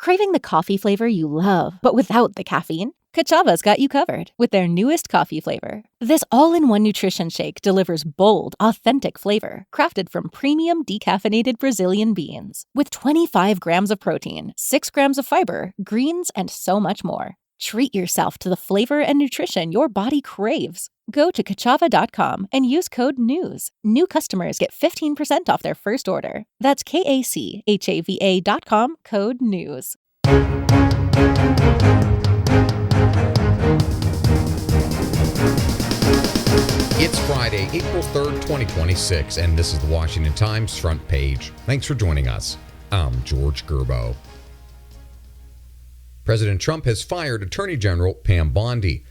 Craving the coffee flavor you love, but without the caffeine? Kachava's got you covered with their newest coffee flavor. This all-in-one nutrition shake delivers bold, authentic flavor, crafted from premium decaffeinated Brazilian beans. With 25 grams of protein, 6 grams of fiber, greens, and so much more. Treat yourself to the flavor and nutrition your body craves. Go to Kachava.com and use code NEWS. New customers get 15% off their first order. That's KACHAVA.com, code NEWS. It's Friday, April 3rd, 2026, and this is the Washington Times front page. Thanks for joining us. I'm George Gerbo. President Trump has fired Attorney General Pam Bondi.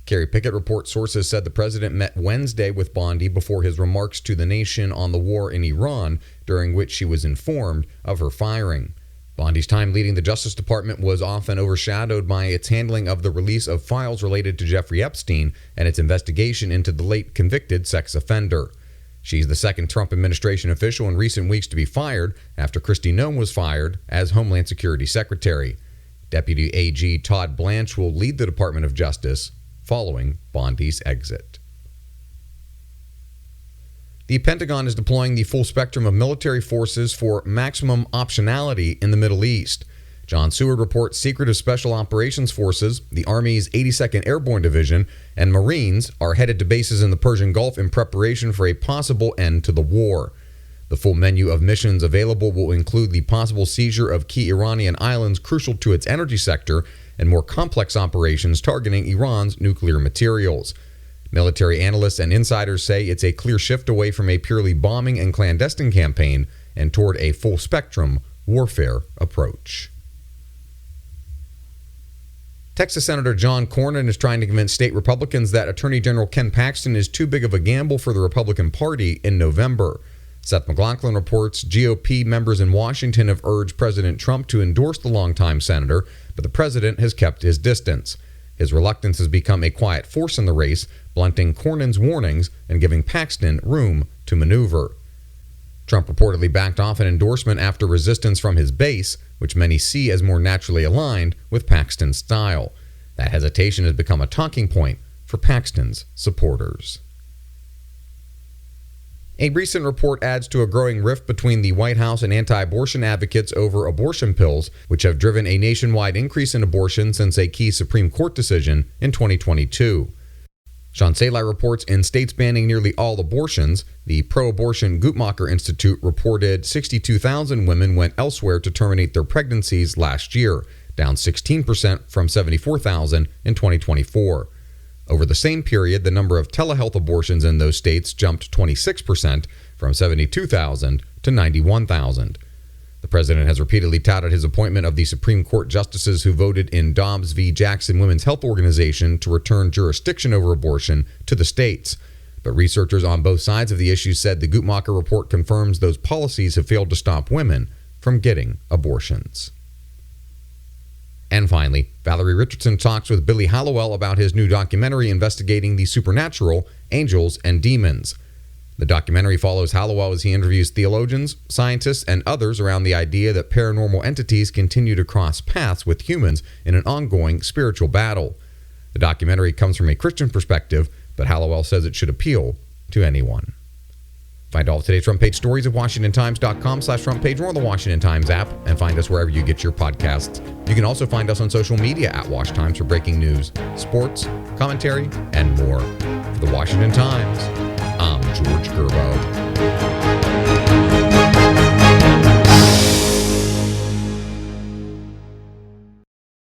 Kerry Pickett reports sources said the president met Wednesday with Bondi before his remarks to the nation on the war in Iran, during which she was informed of her firing. Bondi's time leading the Justice Department was often overshadowed by its handling of the release of files related to Jeffrey Epstein and its investigation into the late convicted sex offender. She's the second Trump administration official in recent weeks to be fired after Kristi Noem was fired as Homeland Security Secretary. Deputy AG Todd Blanche will lead the Department of Justice following Bondi's exit. The Pentagon is deploying the full spectrum of military forces for maximum optionality in the Middle East. John Seward reports Secretive Special Operations Forces, the Army's 82nd Airborne Division, and Marines are headed to bases in the Persian Gulf in preparation for a possible end to the war. The full menu of missions available will include the possible seizure of key Iranian islands crucial to its energy sector and more complex operations targeting Iran's nuclear materials. Military analysts and insiders say it's a clear shift away from a purely bombing and clandestine campaign and toward a full-spectrum warfare approach. Texas Senator John Cornyn is trying to convince state Republicans that Attorney General Ken Paxton is too big of a gamble for the Republican Party in November. Seth MacLachlan reports GOP members in Washington have urged President Trump to endorse the longtime senator, but the president has kept his distance. His reluctance has become a quiet force in the race, blunting Cornyn's warnings and giving Paxton room to maneuver. Trump reportedly backed off an endorsement after resistance from his base, which many see as more naturally aligned with Paxton's style. That hesitation has become a talking point for Paxton's supporters. A recent report adds to a growing rift between the White House and anti-abortion advocates over abortion pills, which have driven a nationwide increase in abortion since a key Supreme Court decision in 2022. Sean Salai reports in states banning nearly all abortions, the pro-abortion Guttmacher Institute reported 62,000 women went elsewhere to terminate their pregnancies last year, down 16% from 74,000 in 2024. Over the same period, the number of telehealth abortions in those states jumped 26% from 72,000 to 91,000. The president has repeatedly touted his appointment of the Supreme Court justices who voted in Dobbs v. Jackson Women's Health Organization to return jurisdiction over abortion to the states. But researchers on both sides of the issue said the Guttmacher report confirms those policies have failed to stop women from getting abortions. And finally, Valerie Richardson talks with Billy Hallowell about his new documentary investigating the supernatural, angels, and demons. The documentary follows Hallowell as he interviews theologians, scientists, and others around the idea that paranormal entities continue to cross paths with humans in an ongoing spiritual battle. The documentary comes from a Christian perspective, but Hallowell says it should appeal to anyone. Find all of today's front page stories at WashingtonTimes.com/front page or on the Washington Times app, and find us wherever you get your podcasts. You can also find us on social media at Wash Times for breaking news, sports, commentary, and more. For the Washington Times,